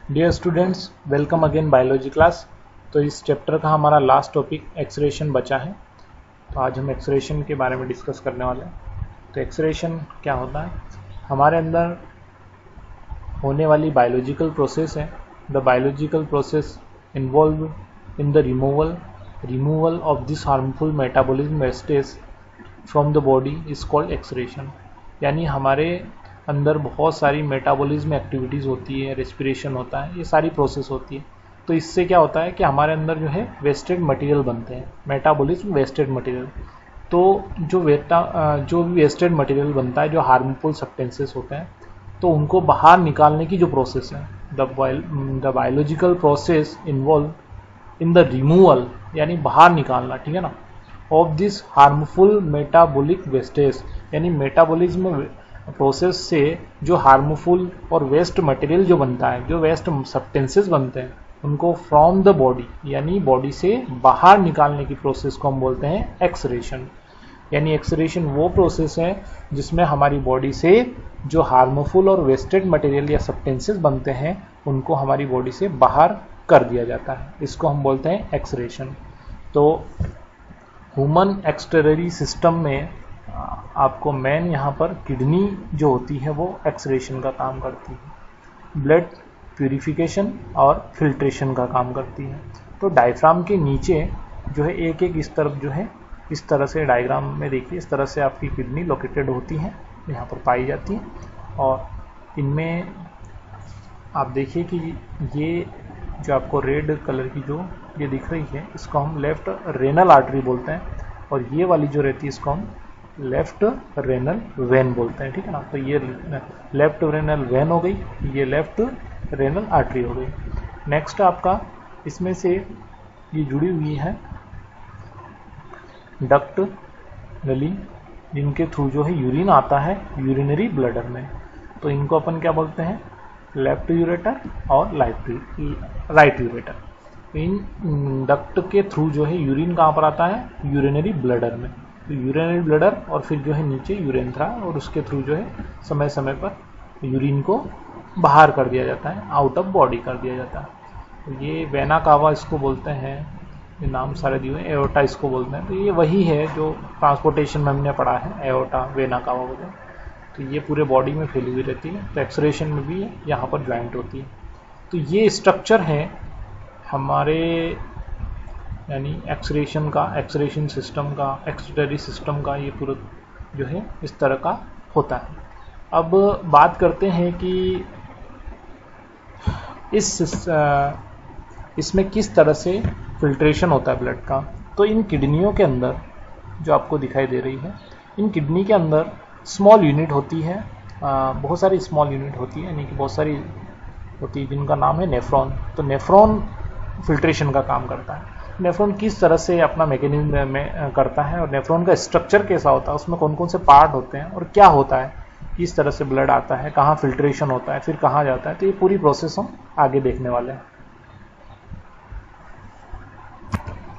Dear students, welcome again biology class. तो इस chapter का हमारा लास्ट टॉपिक एक्सरेशन बचा है। तो आज हम एक्सरेशन के बारे में डिस्कस करने वाले हैं। तो एक्सरेशन क्या होता है? हमारे अंदर होने वाली बायोलॉजिकल प्रोसेस है। The biological process involve in the removal of this harmful metabolism wastage from the body is called एक्सरेशन। यानी हमारे अंदर बहुत सारी मेटाबॉलिज्म एक्टिविटीज़ होती है, रेस्पिरेशन होता है, ये सारी प्रोसेस होती है। तो इससे क्या होता है कि हमारे अंदर जो है वेस्टेड मटेरियल बनते हैं, मेटाबॉलिज्म वेस्टेड मटेरियल। तो जो भी वेस्टेड मटेरियल बनता है, जो हार्मफुल सब्सटेंसेस होते हैं, तो उनको बाहर निकालने की जो प्रोसेस है, the biological process involve in the removal, यानी बाहर निकालना, ठीक है ना, of this harmful metabolic wastage, यानी मेटाबॉलिज्म प्रोसेस से जो हार्मफुल और वेस्ट मटेरियल जो बनता है, जो वेस्ट सब्सटेंसेस बनते हैं, उनको फ्रॉम द बॉडी, यानी बॉडी से बाहर निकालने की प्रोसेस को हम बोलते हैं एक्सरेशन। यानी एक्सरेशन वो प्रोसेस है जिसमें हमारी बॉडी से जो हार्मफुल और वेस्टेड मटेरियल या सब्सटेंसेस बनते हैं, उनको हमारी बॉडी से बाहर कर दिया जाता है। इसको हम बोलते हैं एक्सरेशन। तो ह्यूमन एक्सक्रीटरी सिस्टम में आपको मेन यहाँ पर किडनी जो होती है वो एक्सरेशन का काम करती है, ब्लड प्यूरिफिकेशन और फिल्ट्रेशन का काम करती है। तो डायफ्राम के नीचे जो है एक इस तरफ जो है, इस तरह से डायग्राम में देखिए, इस तरह से आपकी किडनी लोकेटेड होती है, यहाँ पर पाई जाती है। और इनमें आप देखिए कि ये जो आपको रेड कलर की जो ये दिख रही है, इसको हम लेफ्ट रेनल आर्टरी बोलते हैं, और ये वाली जो रहती है इसको हम लेफ्ट रेनल वेन बोलते हैं, ठीक है ना। तो ये लेफ्ट रेनल वेन हो गई, ये लेफ्ट रेनल आर्टरी हो गई। नेक्स्ट आपका इसमें से ये जुड़ी हुई है डक्ट नली, जिनके थ्रू जो है यूरिन आता है यूरिनरी ब्लडर में। तो इनको अपन क्या बोलते हैं? लेफ्ट यूरेटर और राइट यूरेटर। इन डक्ट के थ्रू जो है यूरिन कहाँ पर आता है? यूरिनरी ब्लडर में। तो यूरिनरी ब्लडर और फिर जो है नीचे यूरेंथ्रा, और उसके थ्रू जो है समय समय पर यूरिन को बाहर कर दिया जाता है, आउट ऑफ बॉडी कर दिया जाता है। तो ये वेना कावा इसको बोलते हैं, ये नाम सारे दिए हुए, एओर्टा इसको बोलते हैं। तो ये वही है जो ट्रांसपोर्टेशन में हमने पढ़ा है, एओर्टा वेना कावा बोलते हैं। तो ये पूरे बॉडी में फैली हुई रहती है। तो एक्सरेशन में भी यहाँ पर ज्वाइंट होती है। तो ये स्ट्रक्चर है हमारे, यानी एक्सरेशन का, एक्सरेशन सिस्टम का, एक्सक्रीटरी सिस्टम का, ये पूरा जो है इस तरह का होता है। अब बात करते हैं कि इसमें किस तरह से फिल्ट्रेशन होता है ब्लड का। तो इन किडनियों के अंदर जो आपको दिखाई दे रही है, इन किडनी के अंदर स्मॉल यूनिट होती है, बहुत सारी स्मॉल यूनिट होती है, यानी कि बहुत सारी होती है, जिनका नाम है नेफ्रॉन। तो नेफ्रॉन फिल्ट्रेशन का काम करता है। नेफ्रॉन किस तरह से अपना मैकेनिज्म में करता है, और नेफ्रॉन का स्ट्रक्चर कैसा होता है, उसमें कौन कौन से पार्ट होते हैं, और क्या होता है, किस तरह से ब्लड आता है, कहाँ फिल्ट्रेशन होता है, फिर कहाँ जाता है, तो ये पूरी प्रोसेस हम आगे देखने वाले हैं।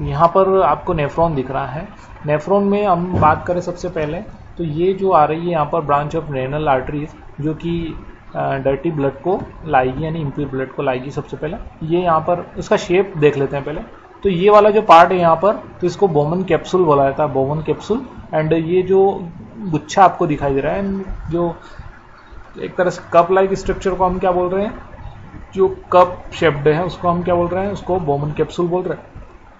यहाँ पर आपको नेफ्रॉन दिख रहा है। नेफ्रॉन में हम बात करें सबसे पहले, तो ये जो आ रही है यहाँ पर ब्रांच ऑफ रेनल आर्टरीज, जो कि डर्टी ब्लड को लाएगी, यानी इम्प्योर ब्लड को लाएगी। सबसे पहले ये यहाँ पर इसका शेप देख लेते हैं पहले। तो ये वाला जो पार्ट है यहाँ पर, तो इसको बोमन कैप्सूल बोला जाता है, बोमन कैप्सूल। एंड ये जो गुच्छा आपको दिखाई दे रहा है, जो एक तरह से कप लाइक स्ट्रक्चर को हम क्या बोल रहे हैं, जो कप शेप्ड है उसको हम क्या बोल रहे हैं, उसको बोमन कैप्सूल बोल रहे हैं।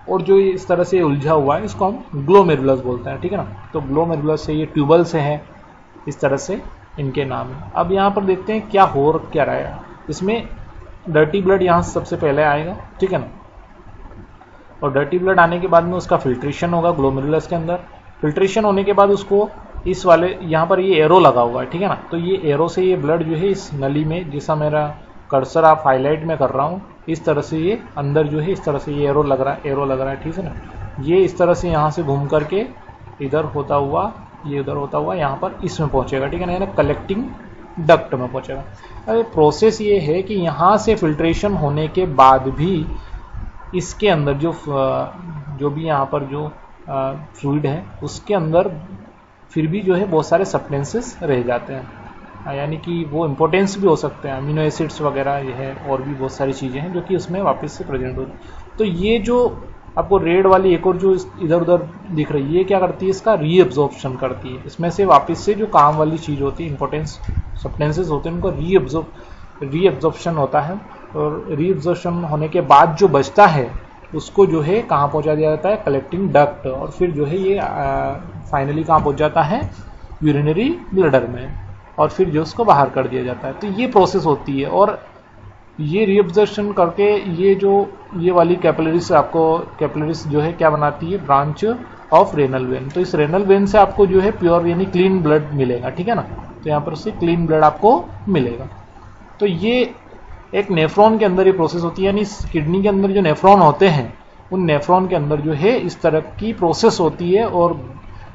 और जो इस तरह से उलझा हुआ है, इसको हम ग्लोमेरुलस बोलते हैं, ठीक है ना। तो ग्लोमेरुलस से, ये ट्यूबल से है, इस तरह से इनके नाम है। अब यहाँ पर देखते हैं क्या हो क्या रहा है। इसमें डर्टी ब्लड यहाँ से सबसे पहले आएगा, ठीक है ना। और डर्टी ब्लड आने के बाद में उसका फिल्ट्रेशन होगा ग्लोमेरुलस के अंदर। फिल्ट्रेशन होने के बाद उसको इस वाले यहाँ पर ये एरो लगा हुआ है, ठीक है ना। तो ये एरो से ये ब्लड जो है इस नली में, जैसा मेरा कर्सर आप हाईलाइट में कर रहा हूँ, इस तरह से ये अंदर जो है इस तरह से ये एरो लग रहा है, ठीक है ना। ये इस तरह से यहाँ से घूम करके इधर होता हुआ, ये उधर होता हुआ यहाँ पर इसमें पहुँचेगा, ठीक है ना, यानी कलेक्टिंग डक्ट में पहुँचेगा। अरे प्रोसेस ये है कि यहाँ से फिल्ट्रेशन होने के बाद भी इसके अंदर जो भी यहाँ पर जो फ्लूइड है, उसके अंदर फिर भी जो है बहुत सारे सब्सटेंसेस रह जाते हैं। यानी कि वो इम्पोर्टेंस भी हो सकते हैं, अमीनो एसिड्स वगैरह ये है, और भी बहुत सारी चीज़ें हैं जो कि उसमें वापस से प्रेजेंट होती हैं। तो ये जो आपको रेड वाली एक और जो इधर उधर दिख रही है, ये क्या करती है, इसका रीअब्जॉर्प्शन करती है। इसमें से वापस से जो काम वाली चीज़ होती है, इंपॉर्टेंस सब्सटेंसेस होते हैं, उनको रीअब्जॉर्प्शन होता है, और रीअब्जॉर्प्शन होने के बाद जो बचता है उसको जो है कहाँ पहुँचा दिया जाता है, कलेक्टिंग डक्ट, और फिर जो है ये फाइनली कहाँ पहुँच जाता है, यूरिनरी ब्लडर में, और फिर जो उसको बाहर कर दिया जाता है। तो ये प्रोसेस होती है, और ये रीअब्जॉर्प्शन करके ये वाली कैपिलरीज आपको, कैपिलरीज जो है क्या बनाती है, ब्रांच ऑफ रेनल वेन। तो इस रेनल वेन से आपको जो है प्योर यानी क्लीन ब्लड मिलेगा, ठीक है ना। तो यहाँ पर से क्लीन ब्लड आपको मिलेगा। तो ये एक नेफ्रॉन के अंदर ये प्रोसेस होती है, यानी किडनी के अंदर जो नेफ्रॉन होते हैं, उन नेफ्रॉन के अंदर जो है इस तरह की प्रोसेस होती है, और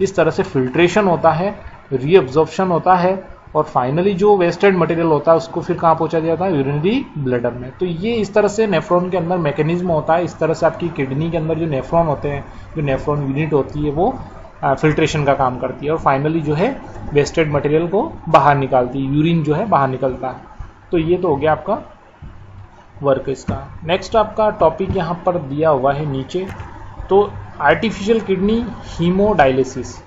इस तरह से फिल्ट्रेशन होता है, रीअब्जॉर्प्शन होता है, और फाइनली जो वेस्टेड मटेरियल होता है उसको फिर कहाँ पहुँचा जाता है, यूरिनरी ब्लडर में। तो ये इस तरह से नेफ्रॉन के अंदर मैकेनिज्म होता है। इस तरह से आपकी किडनी के अंदर जो नेफ्रॉन होते हैं, जो नेफ्रॉन यूनिट होती है, वो फिल्ट्रेशन का काम करती है, और फाइनली जो है वेस्टेड मटेरियल को बाहर निकालती है, यूरिन जो है बाहर निकलता है। तो ये तो हो गया आपका वर्क इसका। नेक्स्ट आपका टॉपिक यहाँ पर दिया हुआ है नीचे, तो आर्टिफिशियल किडनी हीमोडायलिसिस।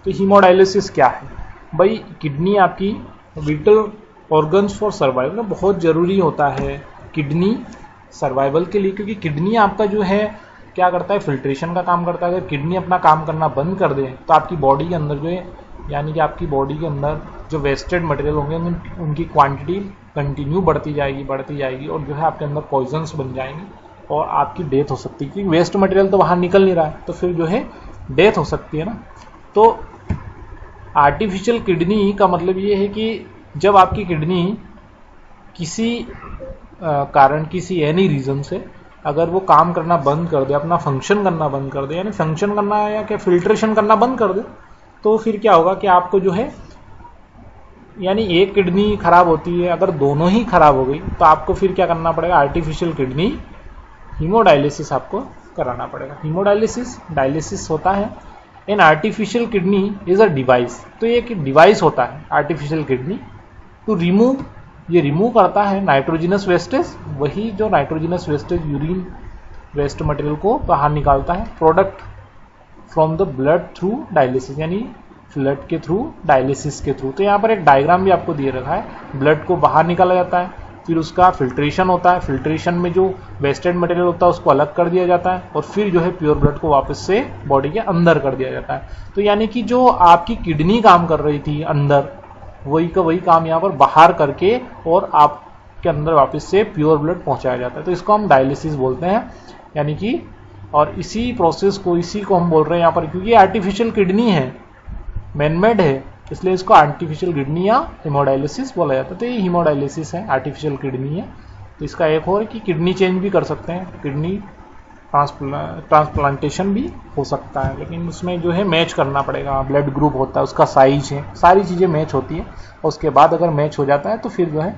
तो हीमोडायलिसिस क्या है भाई, किडनी आपकी विटल ऑर्गन्स फॉर सर्वाइवल, बहुत ज़रूरी होता है किडनी सर्वाइवल के लिए, क्योंकि किडनी आपका जो है क्या करता है, फिल्ट्रेशन का काम करता है। अगर किडनी अपना काम करना बंद कर दे तो आपकी बॉडी के अंदर जो है, यानी कि आपकी बॉडी के अंदर जो वेस्टेड मटेरियल होंगे उनकी क्वांटिटी कंटिन्यू बढ़ती जाएगी, और जो है आपके अंदर पॉइजन्स बन जाएंगे, और आपकी डेथ हो सकती है, क्योंकि वेस्ट मटेरियल तो बाहर निकल नहीं रहा है, तो फिर जो है डेथ हो सकती है ना। तो आर्टिफिशियल किडनी का मतलब ये है कि जब आपकी किडनी किसी कारण, किसी एनी रीज़न से अगर वो काम करना बंद कर दे, अपना फंक्शन करना बंद कर दे, यानी फंक्शन करना या क्या फिल्ट्रेशन करना बंद कर दे, तो फिर क्या होगा कि आपको जो है, यानी एक किडनी खराब होती है, अगर दोनों ही खराब हो गई तो आपको फिर क्या करना पड़ेगा, आर्टिफिशियल किडनी हीमोडायलिसिस आपको कराना पड़ेगा। डायलिसिस होता है। An artificial kidney is a device. तो ये एक डिवाइस होता है आर्टिफिशियल किडनी, टू रिमूव, ये रिमूव करता है नाइट्रोजिनस वेस्टेज, वही जो nitrogenous wastage urine waste material को बाहर निकालता है, product from the blood through dialysis, यानी ब्लड के थ्रू, डायलिसिस के थ्रू। तो यहाँ पर एक डायग्राम भी आपको दिए रखा है, ब्लड को बाहर निकाला जाता है, फिर उसका फिल्ट्रेशन होता है, फिल्ट्रेशन में जो वेस्टेड मटेरियल होता है उसको अलग कर दिया जाता है, और फिर जो है प्योर ब्लड को वापस से बॉडी के अंदर कर दिया जाता है। तो यानी कि जो आपकी किडनी काम कर रही थी अंदर, वही का वही काम यहाँ पर बाहर करके और आपके अंदर वापस से प्योर ब्लड पहुँचाया जाता है। तो इसको हम डायलिसिस बोलते हैं, यानी कि, और इसी प्रोसेस को, इसी को हम बोल रहे हैं यहाँ पर, क्योंकि आर्टिफिशियल किडनी है, मैनमेड है, इसलिए इसको आर्टिफिशियल किडनी या हीमोडायलिसिस बोला जाता है। तो ये हीमोडायलिसिस है, आर्टिफिशियल किडनी है। तो इसका एक और कि किडनी चेंज भी कर सकते हैं, किडनी ट्रांसप्लांटेशन भी हो सकता है, लेकिन उसमें जो है मैच करना पड़ेगा, ब्लड ग्रुप होता है, उसका साइज है, सारी चीज़ें मैच होती है, और उसके बाद अगर मैच हो जाता है तो फिर जो है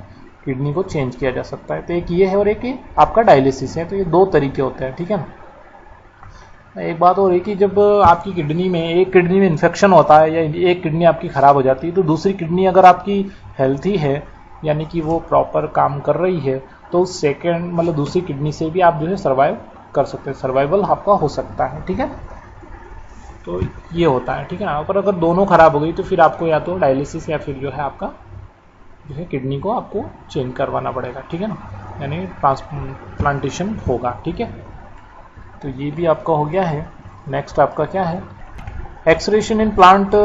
किडनी को चेंज किया जा सकता है। तो एक ये है और एक आपका डायलिसिस है। तो ये दो तरीके होते हैं, ठीक है ना। एक बात और है कि जब आपकी किडनी में, एक किडनी में इन्फेक्शन होता है या एक किडनी आपकी ख़राब हो जाती है, तो दूसरी किडनी अगर आपकी हेल्थी है, यानी कि वो प्रॉपर काम कर रही है, तो सेकेंड मतलब दूसरी किडनी से भी आप जो है सर्वाइव कर सकते हैं, सर्वाइवल आपका हो सकता है, ठीक है। तो ये होता है, ठीक है ना। पर अगर दोनों ख़राब हो गई तो फिर आपको या तो डायलिसिस या फिर जो है आपका जो है किडनी को आपको चेंज करवाना पड़ेगा, ठीक है ना, यानी ट्रांसप्लांटेशन होगा, ठीक है। तो ये भी आपका हो गया है। नेक्स्ट आपका क्या है, एक्सरेशन इन प्लांट।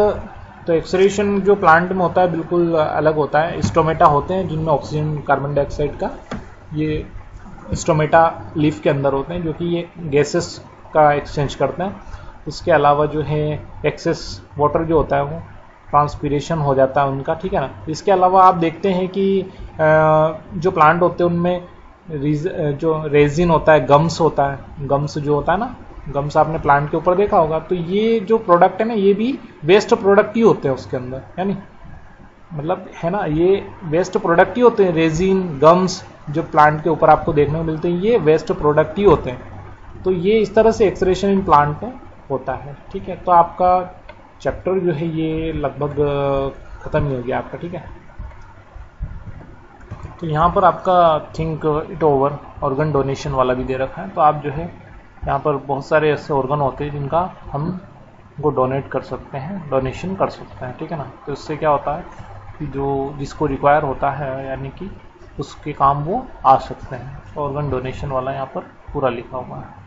तो एक्सरेशन जो प्लांट में होता है बिल्कुल अलग होता है। स्टोमेटा होते हैं जिनमें ऑक्सीजन, कार्बन डाइऑक्साइड का, ये स्टोमेटा लीफ के अंदर होते हैं, जो कि ये गैसेस का एक्सचेंज करते हैं। इसके अलावा जो है एक्सेस वाटर जो होता है वो ट्रांसपीरेशन हो जाता है उनका, ठीक है ना। इसके अलावा आप देखते हैं कि जो प्लांट होते हैं उनमें जो रेजिन होता है, गम्स होता है, गम्स जो होता है ना, गम्स आपने प्लांट के ऊपर देखा होगा। तो ये जो प्रोडक्ट है ना, ये भी वेस्ट प्रोडक्ट ही होते हैं उसके अंदर, यानी मतलब है ना, ये वेस्ट प्रोडक्ट ही होते हैं। रेजिन, गम्स जो प्लांट के ऊपर आपको देखने को मिलते हैं, ये वेस्ट प्रोडक्ट ही होते हैं। तो ये इस तरह से एक्सरेशन इन प्लांट में होता है, ठीक है। तो आपका चैप्टर जो है ये लगभग ख़त्म ही हो गया आपका, ठीक है। तो यहाँ पर आपका think it over organ donation वाला भी दे रखा है। तो आप जो है यहाँ पर बहुत सारे ऐसे ऑर्गन होते हैं जिनका हम को डोनेट कर सकते हैं, डोनेशन कर सकते हैं, ठीक है ना। तो इससे क्या होता है कि जो जिसको रिक्वायर होता है यानी कि उसके काम वो आ सकते हैं। ऑर्गन डोनेशन वाला यहाँ पर पूरा लिखा हुआ है।